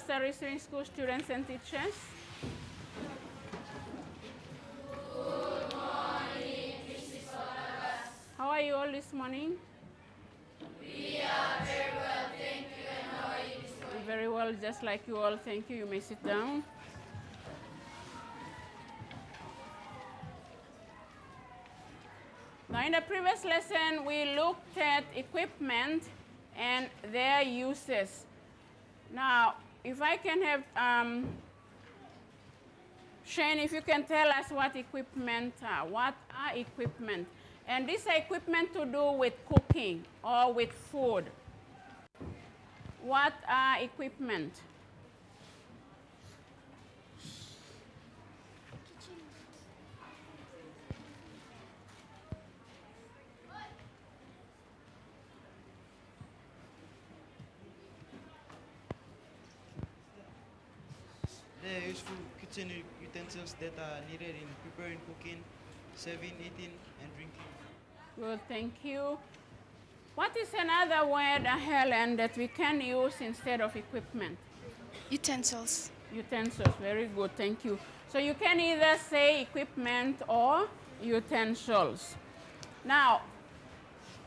the receiving school students and teachers. Good morning, Mrs. Barnabas. How are you all this morning? We are very well, thank you. And how are you this morning? Very well, just like you all. Thank you. You may sit down. Now, in the previous lesson, we looked at equipment and their uses. Now, if I can have Shane, if you can tell us what equipment are. What are equipment? And these are equipment to do with cooking or with food. What are equipment? They are useful kitchen utensils that are needed in preparing, cooking, serving, eating, and drinking. Good, thank you. What is another word, Helen, that we can use instead of equipment? Utensils. Utensils, very good, thank you. So you can either say equipment or utensils. Now,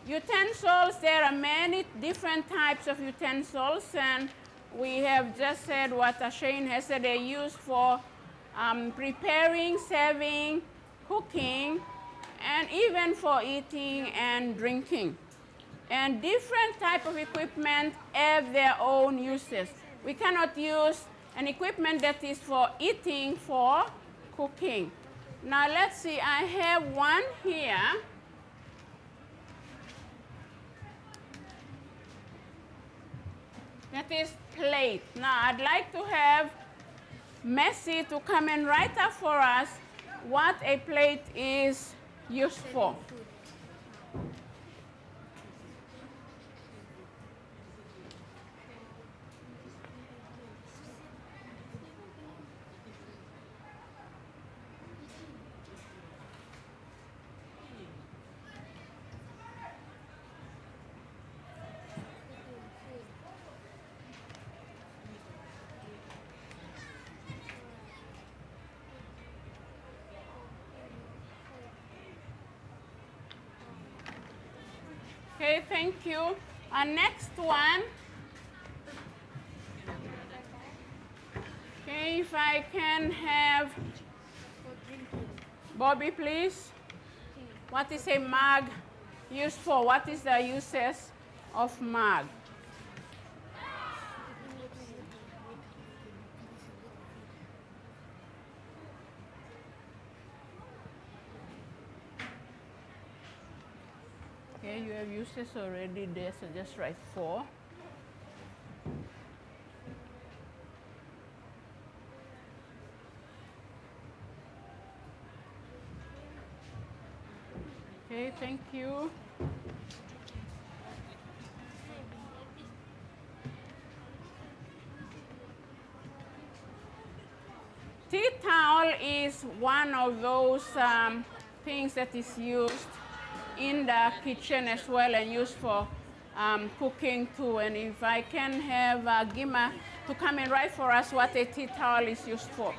utensils, there are many different types of utensils, and we have just said what Shane has said. They're used for preparing, serving, cooking, and even for eating and drinking. And different type of equipment have their own uses. We cannot use an equipment that is for eating for cooking. Now let's see, I have one here. That is plate. Now I'd like to have Messi to come and write up for us what a plate is used for. Okay, thank you. Next one. Okay, if I can have Bobby, please. What is a mug used for? What is the uses of mug? Okay, you have uses already there, so just write 4. Okay, thank you. Tea towel is one of those things that is used in the kitchen as well and used for cooking too. And if I can have Gima to come and write for us what a tea towel is used for.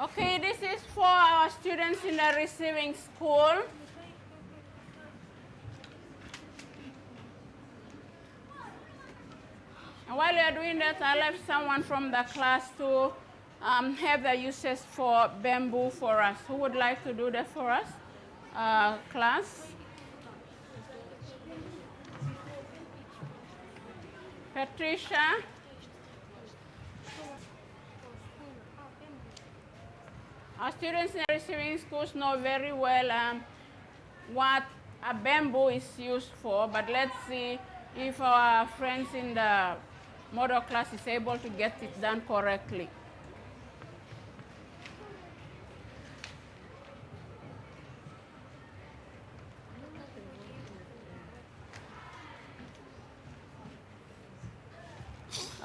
Okay, this is for our students in the receiving school. And while you are doing that, I'll have someone from the class to have the uses for bamboo for us. Who would like to do that for us? Class? Patricia? Our students in the receiving schools know very well what a bamboo is used for, but let's see if our friends in the model class is able to get it done correctly.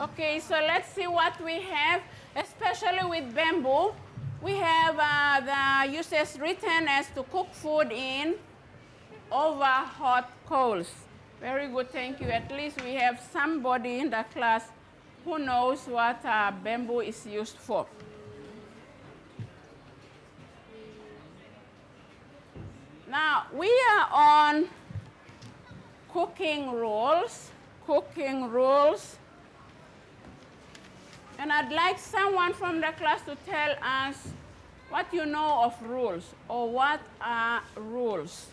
Okay, so let's see what we have, especially with bamboo. We have the uses written as to cook food in over hot coals. Very good, thank you. At least we have somebody in the class who knows what bamboo is used for. Now, we are on cooking rules. And I'd like someone from the class to tell us what you know of rules, or what are rules.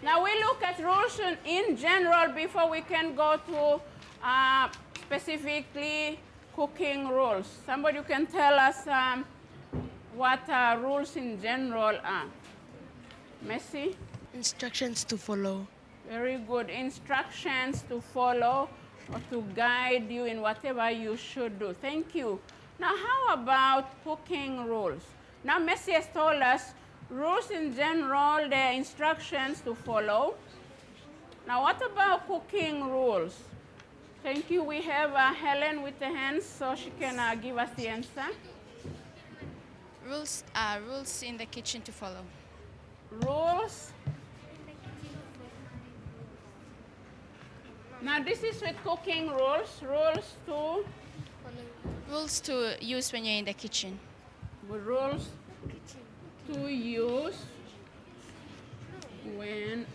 Now we look at rules in general before we can go to specifically cooking rules. Somebody can tell us what rules in general are. Messi? Instructions to follow. Very good. Instructions to follow or to guide you in whatever you should do. Thank you. Now how about cooking rules? Now Messi has told us rules in general, they're instructions to follow. Now what about cooking rules? Thank you. We have Helen with the hands, so she can give us the answer. Rules in the kitchen to follow. Rules. Now this is with cooking rules. Rules to use when you're in the kitchen. Rules to use when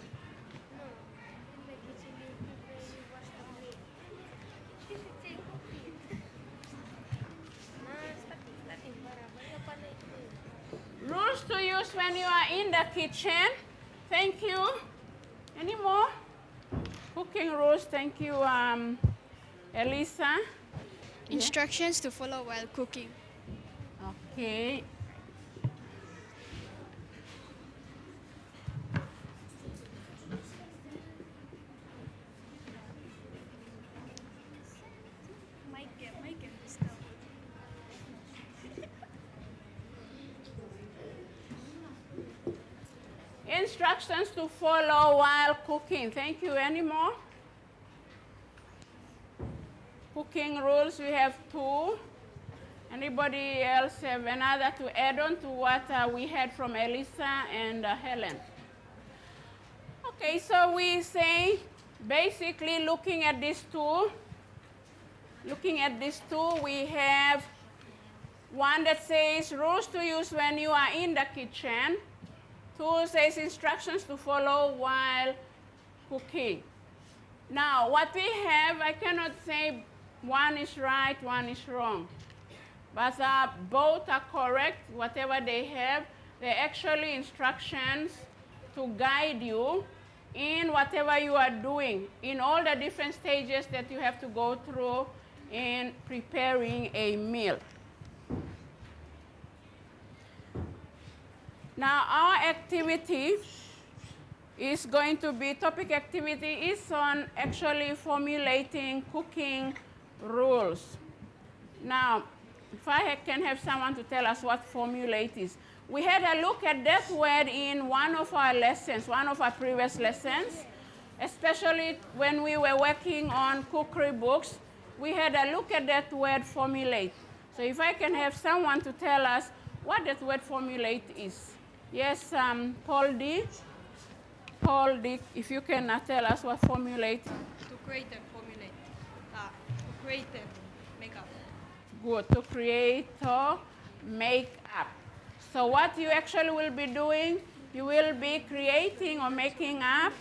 rules to use when you are in the kitchen. Thank you. Any more? Cooking rules. Thank you, Elisa. Instructions to follow while cooking. Okay. Instructions to follow while cooking. Thank you. Any more? Cooking rules, we have 2. Anybody else have another to add on to what we had from Elisa and Helen? Okay, so we say basically looking at these two, we have one that says rules to use when you are in the kitchen. 2 says instructions to follow while cooking. Now, what we have, I cannot say one is right, one is wrong. But both are correct, whatever they have. They're actually instructions to guide you in whatever you are doing, in all the different stages that you have to go through in preparing a meal. Now, our activity is going to be, topic activity is on actually formulating cooking rules. Now, if I can have someone to tell us what formulate is. We had a look at that word in one of our lessons, one of our previous lessons, especially when we were working on cookery books. We had a look at that word formulate. So if I can have someone to tell us what that word formulate is. Yes, Paul D. Paul D, if you can tell us what formulate. To create and formulate. To create and make up. Good, to create or make up. So what you actually will be doing, you will be creating or making up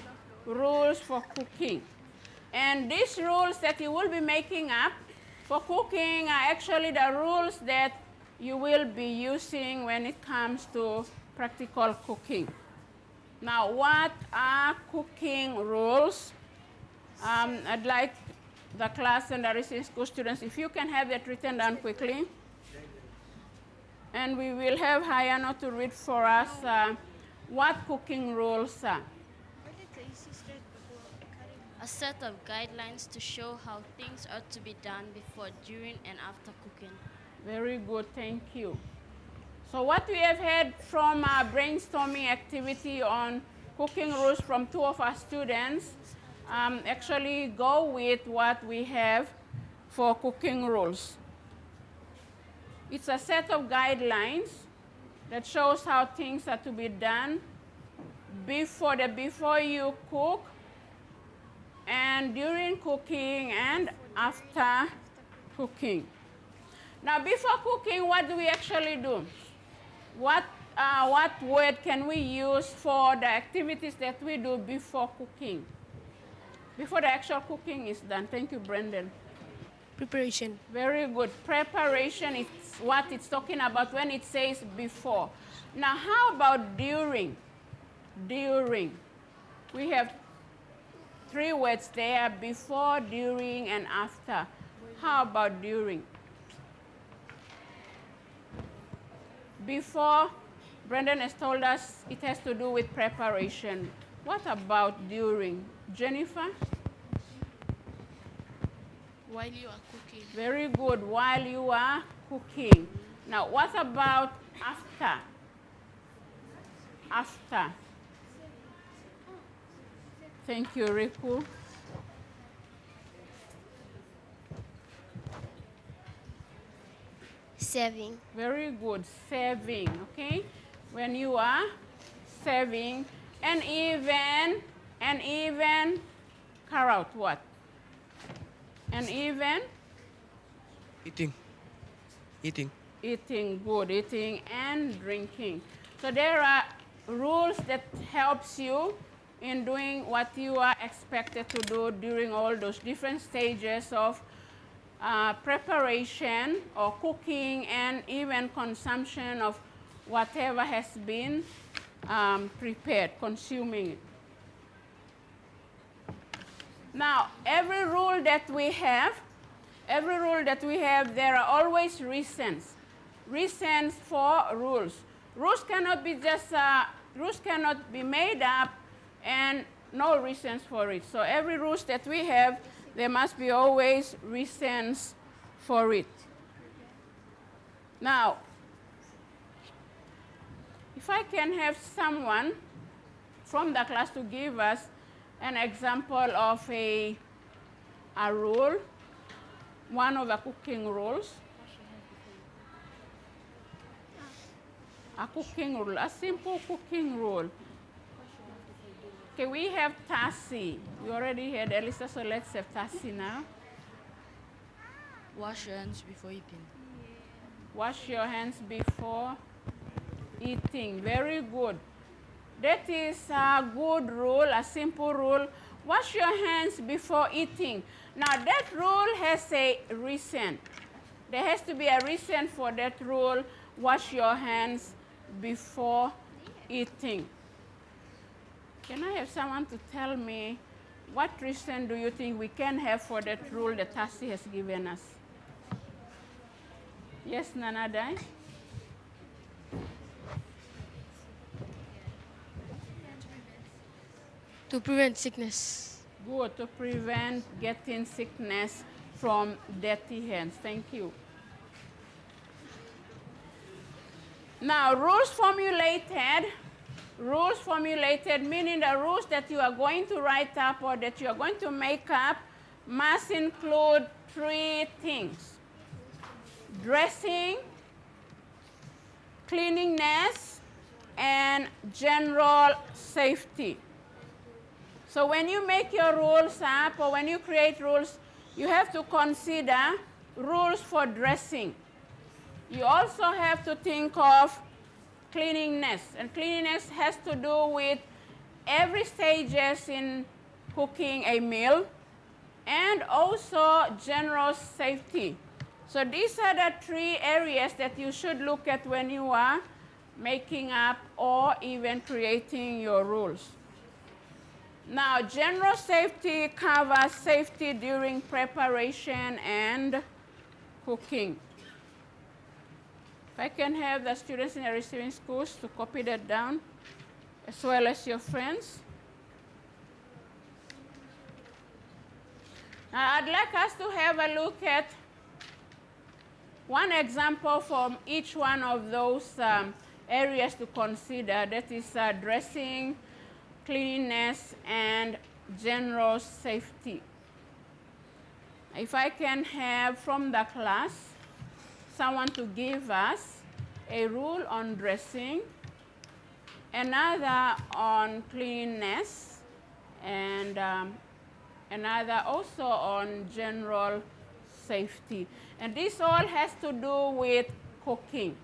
rules for cooking. And these rules that you will be making up for cooking are actually the rules that you will be using when it comes to practical cooking. Now, what are cooking rules? I'd like the class and the resident school students, if you can have that written down quickly. And we will have Hayano to read for us what cooking rules are? A set of guidelines to show how things ought to be done before, during, and after cooking. Very good, thank you. So what we have had from our brainstorming activity on cooking rules from two of our students actually go with what we have for cooking rules. It's a set of guidelines that shows how things are to be done before you cook, and during cooking, and after cooking. Now, before cooking, what do we actually do? What word can we use for the activities that we do before cooking? Before the actual cooking is done. Thank you, Brendan. Preparation. Very good. Preparation is what it's talking about when it says before. Now, how about during? During. We have three words there: before, during, and after. How about during? Before, Brendan has told us it has to do with preparation. What about during? Jennifer? While you are cooking. Very good, while you are cooking. Now, what about after? After. Thank you, Riku. Serving. Very good, serving, okay? When you are serving, and even, carrot, what? And even? Eating. Eating, good, eating and drinking. So there are rules that helps you in doing what you are expected to do during all those different stages of preparation or cooking, and even consumption of whatever has been prepared, consuming it. Now, every rule that we have, there are always reasons. Reasons for rules. Rules cannot be made up and no reasons for it. So every rules that we have, there must be always reasons for it. Now, if I can have someone from the class to give us an example of a rule, one of the cooking rules. A cooking rule, a simple cooking rule. Okay, we have Tassie. We already had Elisa, so let's have Tassie now. Wash your hands before eating. Wash your hands before eating. Very good. That is a good rule, a simple rule. Wash your hands before eating. Now, that rule has a reason. There has to be a reason for that rule. Wash your hands before eating. Can I have someone to tell me what reason do you think we can have for that rule that Tassie has given us? Yes, Nanadai? To prevent sickness. Good, to prevent getting sickness from dirty hands. Thank you. Now, rules formulated, meaning the rules that you are going to write up or that you are going to make up, must include three things: dressing, cleanliness, and general safety. So when you make your rules up or when you create rules, you have to consider rules for dressing. You also have to think of cleanliness, and cleanliness has to do with every stages in cooking a meal, and also general safety. So these are the three areas that you should look at when you are making up or even creating your rules. Now, general safety covers safety during preparation and cooking. If I can have the students in the receiving schools to copy that down. as well as your friends. Now, I'd like us to have a look at one example from each one of those areas to consider. That is dressing, cleanliness, and general safety. If I can have from the class someone to give us a rule on dressing, another on cleanliness, and another also on general safety. And this all has to do with cooking.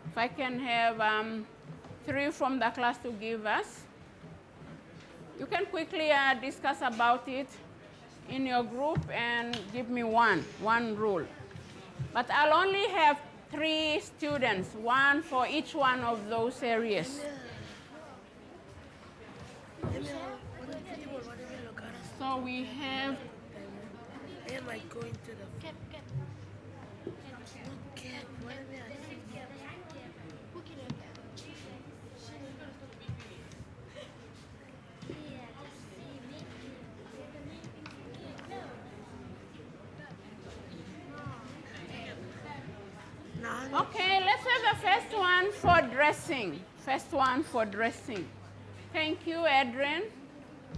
If I can have 3 from the class to give us. You can quickly discuss about it in your group and give me one rule. But I'll only have 3 students, 1 for each one of those areas. So we have Okay, let's have the first one for dressing. First one for dressing. Thank you, Adrian.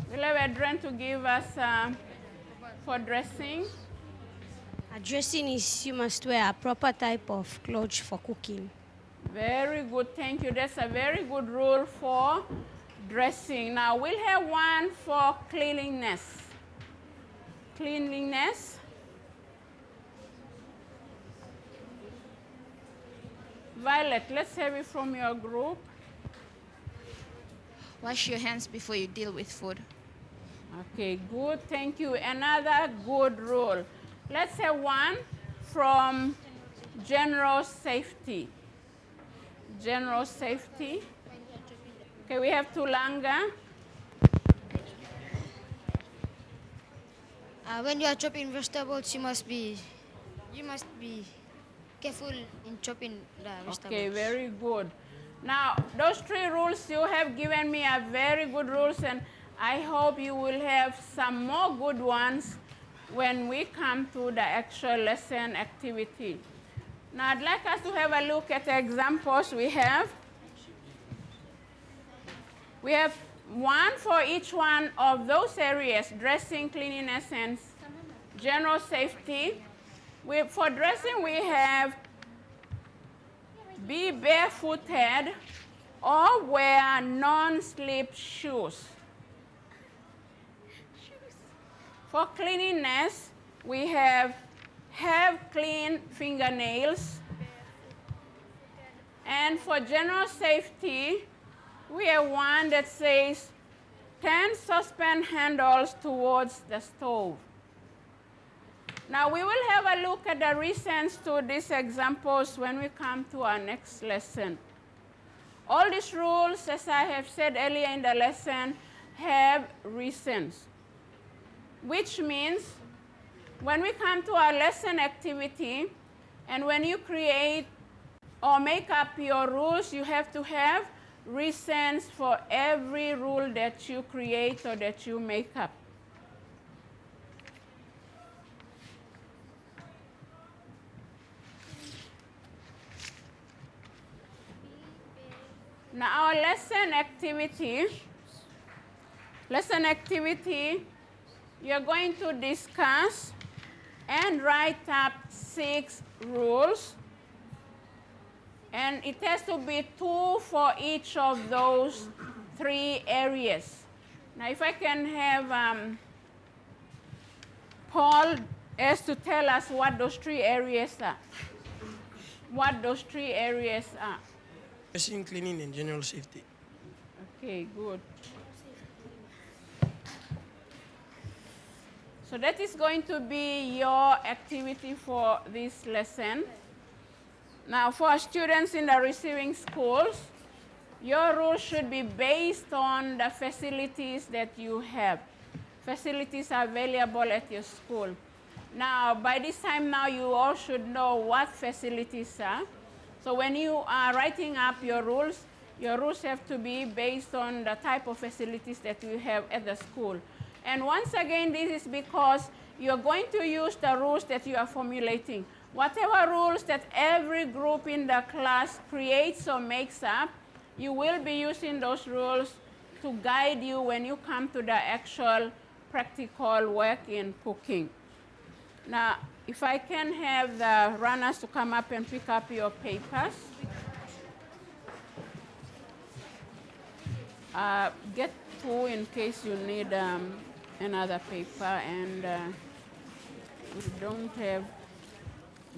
We'll have Adrian to give us for dressing. Dressing is you must wear a proper type of clothes for cooking. Very good, thank you. That's a very good rule for dressing. Now we'll have one for cleanliness. Cleanliness. Violet, let's have it from your group. Wash your hands before you deal with food. Okay, good, thank you. Another good rule. Let's have one from general safety. General safety. Okay, we have Tulanga. When you are chopping vegetables, you must be careful in chopping the vegetables. Okay, very good. Now, those 3 rules you have given me are very good rules, and I hope you will have some more good ones when we come to the actual lesson activity. Now, I'd like us to have a look at the examples we have. We have 1 for each one of those areas, dressing, cleanliness, and general safety. For dressing, we have be barefooted or wear non-slip shoes. For cleanliness, we have clean fingernails. And for general safety, we have one that says turn saucepan handles towards the stove. Now we will have a look at the reasons to these examples when we come to our next lesson. All these rules, as I have said earlier in the lesson, have reasons, which means when we come to our lesson activity and when you create or make up your rules, you have to have reasons for every rule that you create or that you make up. Now our lesson activity, you're going to discuss and write up 6 rules. And it has to be 2 for each of those 3 areas. Now if I can have Paul as to tell us what those 3 areas are. What those 3 areas are. Dressing, cleaning, and general safety. Okay, good. So that is going to be your activity for this lesson. Now for students in the receiving schools, your rules should be based on the facilities that you have. Facilities are available at your school. Now by this time now you all should know what facilities are. So when you are writing up your rules, Your rules have to be based on the type of facilities that you have at the school. And once again, this is because you're going to use the rules that you are formulating. Whatever rules that every group in the class creates or makes up, you will be using those rules to guide you when you come to the actual practical work in cooking. Now, if I can have the runners to come up and pick up your papers. Get two in case you need another paper, and you don't have,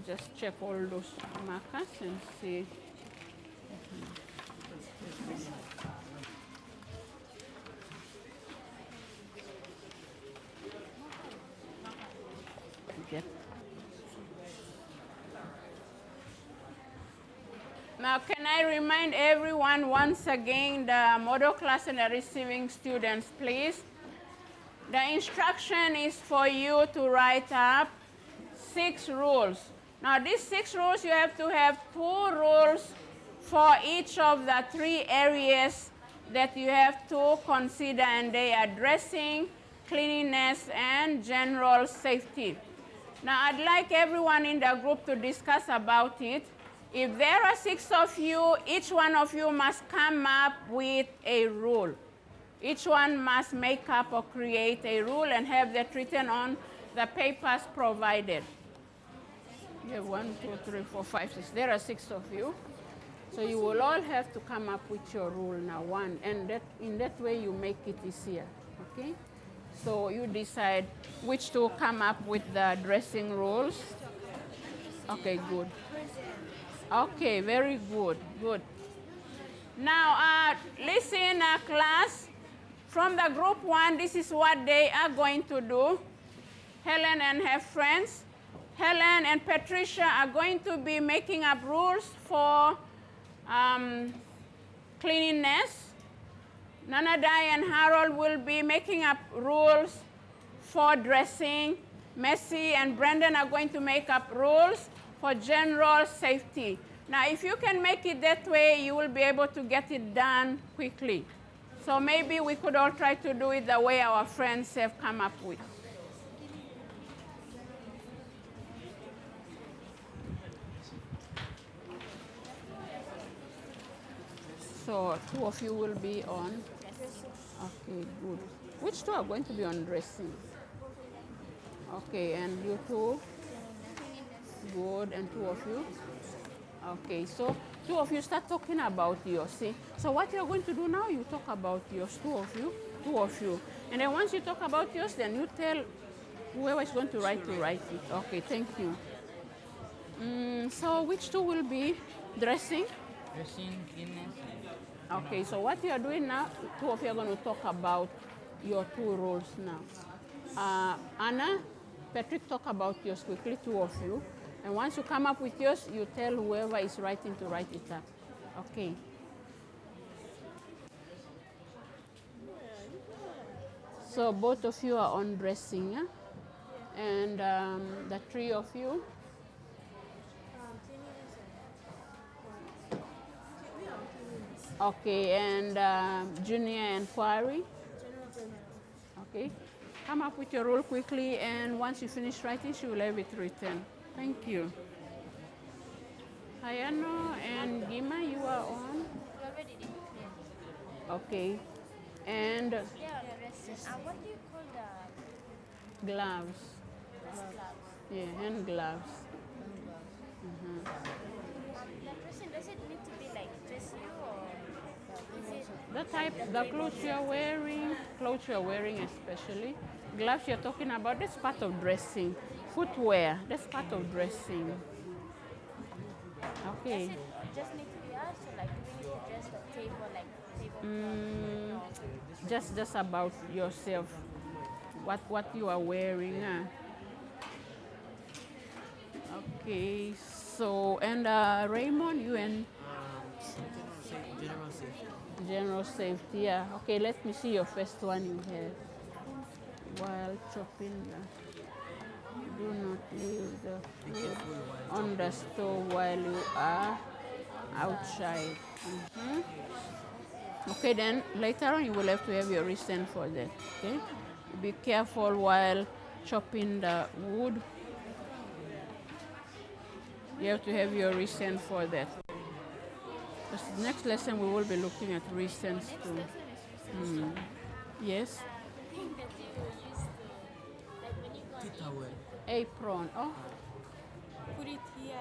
just check all those markers and see. Get. Now, can I remind everyone once again, the model class and the receiving students, please? The instruction is for you to write up 6 rules. Now, these 6 rules, you have to have 2 rules for each of the 3 areas that you have to consider, and they are dressing, cleanliness, and general safety. Now, I'd like everyone in the group to discuss about it. If there are 6 of you, each one of you must come up with a rule. Each one must make up or create a rule and have that written on the papers provided. You have 1, 2, 3, 4, 5, 6. There are 6 of you. So you will all have to come up with your rule now, and in that way you make it easier, okay? So you decide which to come up with the dressing rules. Okay, good. Okay, very good, good. Now, listen, class. From the group 1, this is what they are going to do. Helen and her friends. Helen and Patricia are going to be making up rules for cleanliness. Nanadai and Harold will be making up rules for dressing. Messi and Brendan are going to make up rules for general safety. Now, if you can make it that way, you will be able to get it done quickly. So maybe we could all try to do it the way our friends have come up with. So 2 of you will be on. Okay, good. Which 2 are going to be on dressing? Okay, and you 2? Good, and 2 of you? Okay, so 2 of you start talking about yours, see? So what you're going to do now, you talk about yours, 2 of you, 2 of you. And then once you talk about yours, then you tell whoever is going to write it. Okay, thank you. So which 2 will be dressing? Dressing, cleanliness. Okay, so what you are doing now, 2 of you are going to talk about your 2 roles now. Anna, Patrick, talk about yours quickly, 2 of you. And once you come up with yours, you tell whoever is writing to write it up. Okay. So both of you are on dressing, yeah? And the 3 of you? Okay, and junior inquiry? Okay. Come up with your rule quickly, and once you finish writing, she will have it written. Thank you. Hayano and Gima, you are on? We already did. Okay. And What do you call the gloves. gloves? Yeah, hand gloves. The dressing, does it need to be like dress you, or is it? The type, the clothes you're wearing especially. Gloves you're talking about, that's part of dressing. Footwear, that's part of dressing. Okay. Does it just need to be us, or like do we need to dress the table, like table? Just about yourself, what you are wearing. Okay, so, and Raymond, you and? General safety. General safety, yeah. Okay, let me see your first one you have. While chopping do not leave the food on the stove while you are outside. Okay, then later on you will have to have your reason for that. Okay, be careful while chopping the wood. You have to have your reason for that. This next lesson we will be looking at reasons too. Yes. Tea towel. Apron. Oh. Put it here.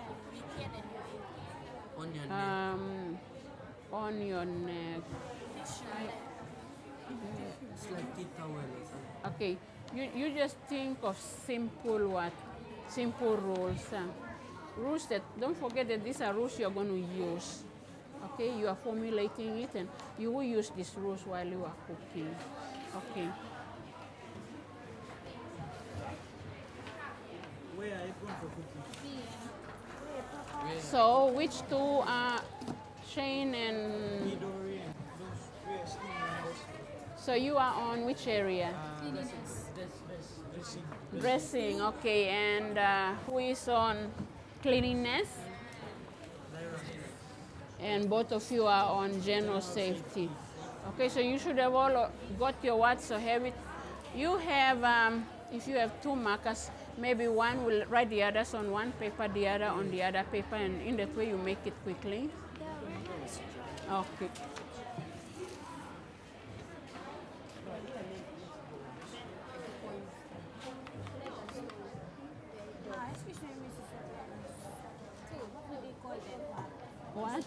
On your neck. On your neck. It's like tea towel or something. Okay. You just think of simple what? Simple rules. Rules that, don't forget that these are rules you're going to use. Okay, you are formulating it and you will use these rules while you are cooking. Okay. Where are you going for cooking? So which two are Shane and... Midori and those where steam and those. So you are on which area? Dressing. Dressing, okay. And who is on cleanliness? And both of you are on general safety. Okay, so you should have all got your what, so have it. You have, if you have two markers, maybe one will write the others on one paper, the other on the other paper, and in that way you make it quickly. Okay. What?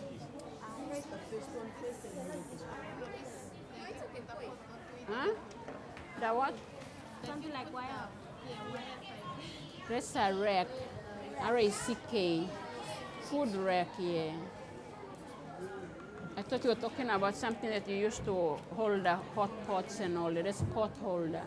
Huh? The what? Something like wire. That's a rack. R-A-C-K. Food rack, yeah. I thought you were talking about something that you used to hold the hot pots and all that. That's pot holder.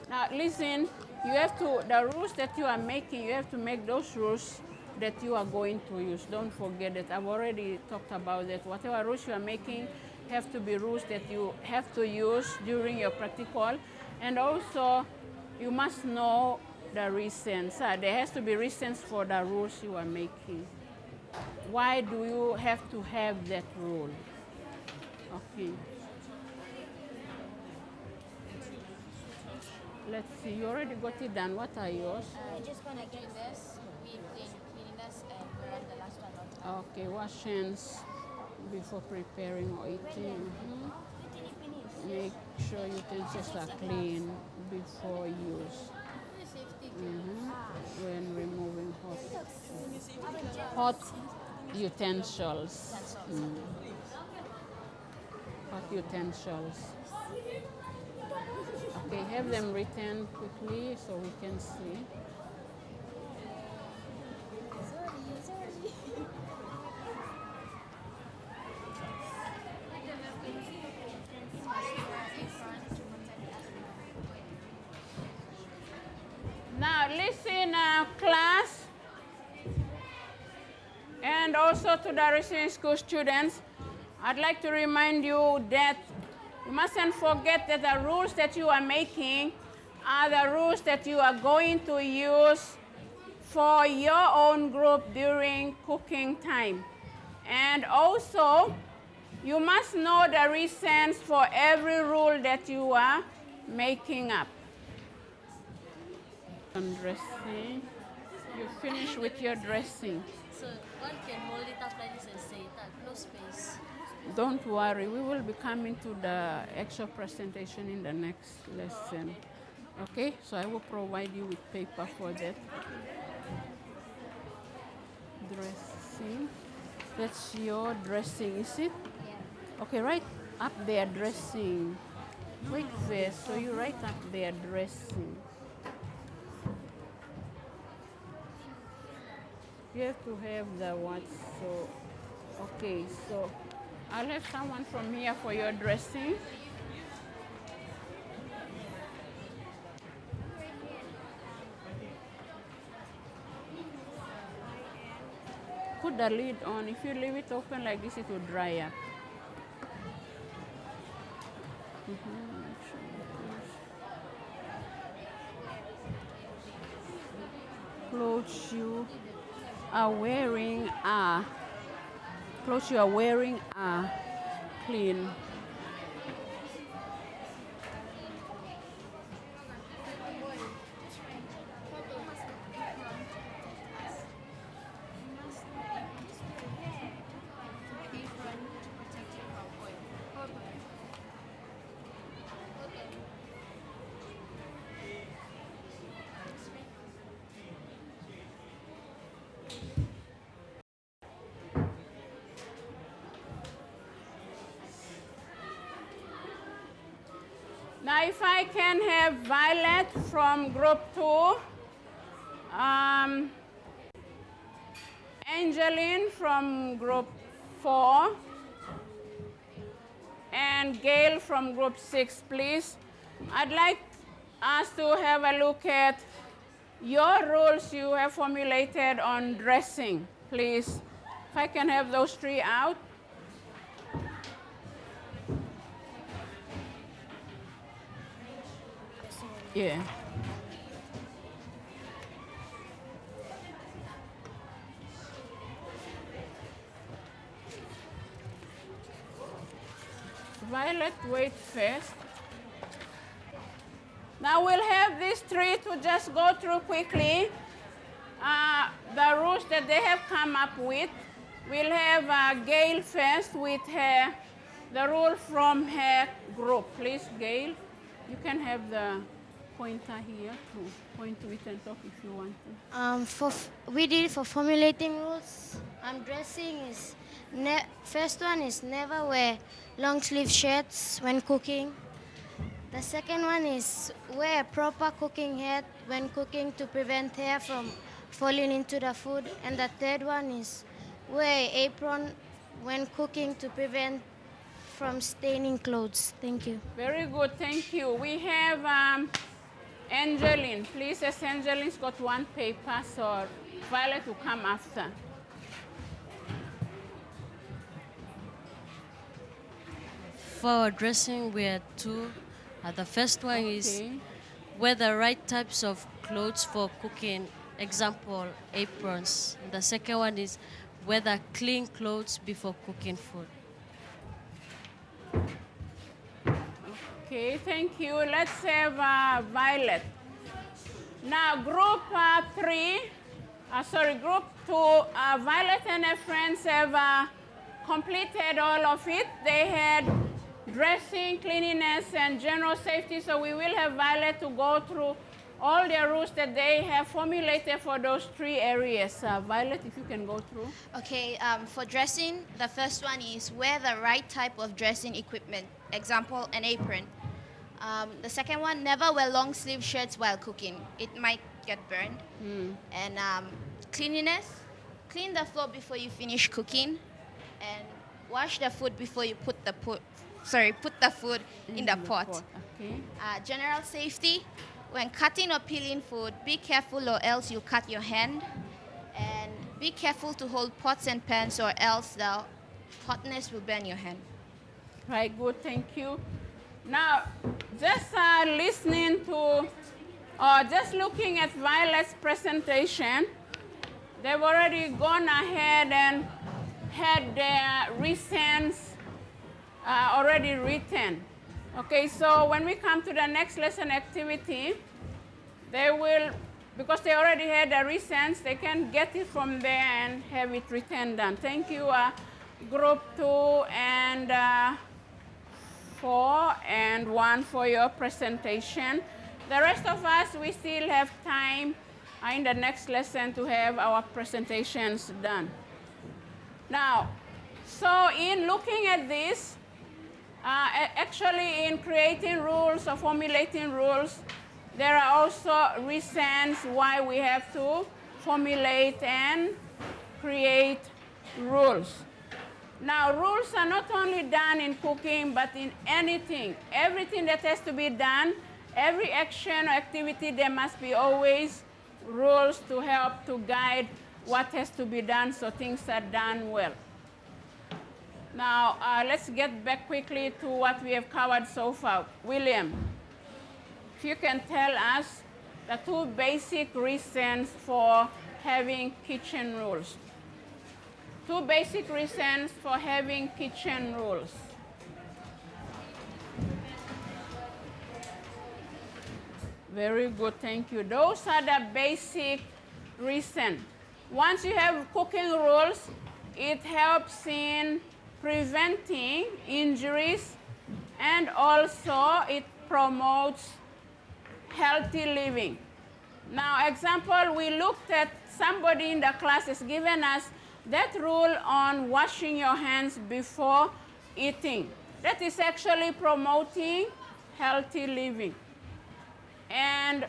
Now listen, you have to, the rules that you are making, you have to make those rules that you are going to use. Don't forget that. I've already talked about that. Whatever rules you are making have to be rules that you have to use during your practical. And also, you must know the reasons. There has to be reasons for the rules you are making. Why do you have to have that rule? Okay. Let's see, you already got it done. What are yours? I'm just gonna get this. We cleanliness and we're on the last one. Okay, wash hands before preparing or eating. Make sure utensils are clean before use. When removing hot utensils. Hot utensils. Okay, have them written quickly so we can see. Now listen, class, and also to the receiving school students, I'd like to remind you that you mustn't forget that the rules that you are making are the rules that you are going to use for your own group during cooking time. And also, you must know the reasons for every rule that you are making up. Dressing. You finish with your dressing. So one can hold it up like this and say that, no space. Don't worry, we will be coming to the actual presentation in the next lesson. Okay, so I will provide you with paper for that. Dressing. That's your dressing, is it? Yeah. Okay, right up there, dressing. Wait first, so you write up there, dressing. You have to have the what, so, okay, so I'll have someone from here for your dressing. Put the lid on. If you leave it open like this, it will dry up. Clothes, shoe. are wearing are, clothes you are wearing are clean. Now, if I can have Violet from group 2, Angeline from group 4, and Gail from group 6, please. I'd like us to have a look at your rules you have formulated on dressing, please. If I can have those 3 out. Yeah. Violet, wait first. Now we'll have these 3 to just go through quickly the rules that they have come up with. We'll have Gail first with the rule from her group. Please, Gail, you can have the pointer here to point to it and talk if you want to. We did for formulating rules. Dressing is first one is never wear long sleeve shirts when cooking. The second one is wear a proper cooking hat when cooking to prevent hair from falling into the food. And the third one is wear an apron when cooking to prevent from staining clothes. Thank you. Very good, thank you. We have Angeline. Please, as Angeline's got 1 paper, so Violet will come after. For dressing, we had 2. The first one is wear the right types of clothes for cooking, example, aprons. The second one is wear the clean clothes before cooking food. Okay, thank you. Let's have Violet. Now, group 2, Violet and her friends have completed all of it. They had dressing, cleanliness, and general safety, so we will have Violet to go through all the rules that they have formulated for those 3 areas. Violet, if you can go through. Okay, for dressing, the first one is wear the right type of dressing equipment. Example, an apron. The second one, never wear long sleeve shirts while cooking. It might get burned. And cleanliness, clean the floor before you finish cooking, and wash the food before you put the food in the pot. Okay. General safety, when cutting or peeling food, be careful or else you'll cut your hand. And be careful to hold pots and pans or else the hotness will burn your hand. Right, good, thank you. Now, just listening to, just looking at Violet's presentation, they've already gone ahead and had their reasons already written. Okay, so when we come to the next lesson activity, they will, because they already had the reasons, they can get it from there and have it written down. Thank you, group 2 and 4 and 1 for your presentation. The rest of us, we still have time in the next lesson to have our presentations done. Now, so in looking at this, actually in creating rules or formulating rules, there are also reasons why we have to formulate and create rules. Now, rules are not only done in cooking, but in anything. Everything that has to be done, every action or activity, there must be always rules to help to guide what has to be done so things are done well. Now, let's get back quickly to what we have covered so far. William, if you can tell us the two basic reasons for having kitchen rules. Two basic reasons for having kitchen rules. Very good, thank you. Those are the basic reasons. Once you have cooking rules, it helps in preventing injuries, and also it promotes healthy living. Now, example, we looked at somebody in the class has given us that rule on washing your hands before eating. That is actually promoting healthy living. And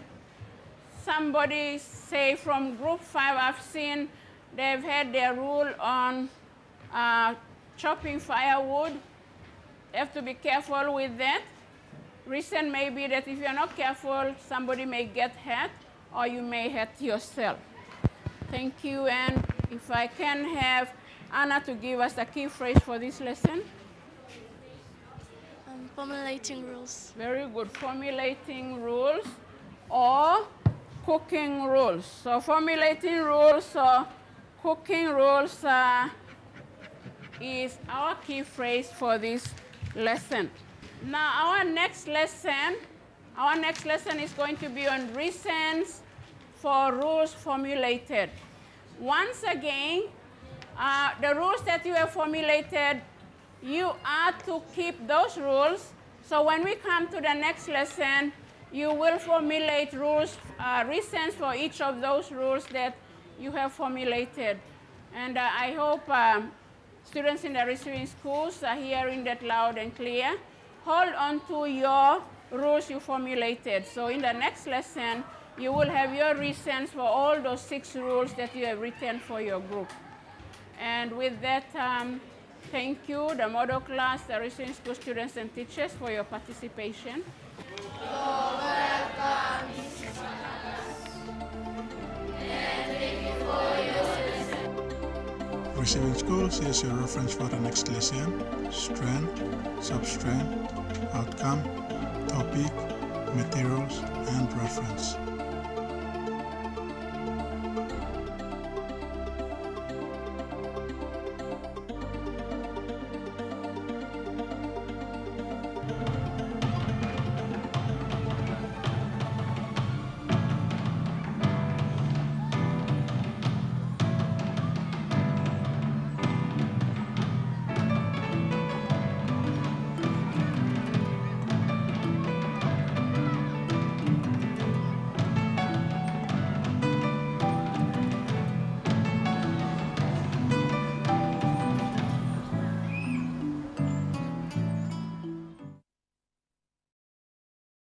somebody, say from group 5, I've seen they've had their rule on chopping firewood. You have to be careful with that. Reason may be that if you're not careful, somebody may get hurt or you may hurt yourself. Thank you, and if I can have Anna to give us a key phrase for this lesson. Formulating rules. Very good. Formulating rules or cooking rules. So formulating rules or cooking rules is our key phrase for this lesson. Now our next lesson is going to be on reasons for rules formulated. Once again, the rules that you have formulated, you are to keep those rules. So when we come to the next lesson, you will formulate rules, reasons for each of those rules that you have formulated. And I hope students in the receiving schools are hearing that loud and clear. Hold on to your rules you formulated. So in the next lesson, you will have your reasons for all those 6 rules that you have written for your group. And with that, thank you, the model class, the receiving school students and teachers for your participation. You're welcome, Mrs. And thank you for your lesson. Receiving schools, here's your reference for the next lesson. Strand, substrand, outcome, topic, materials, and reference.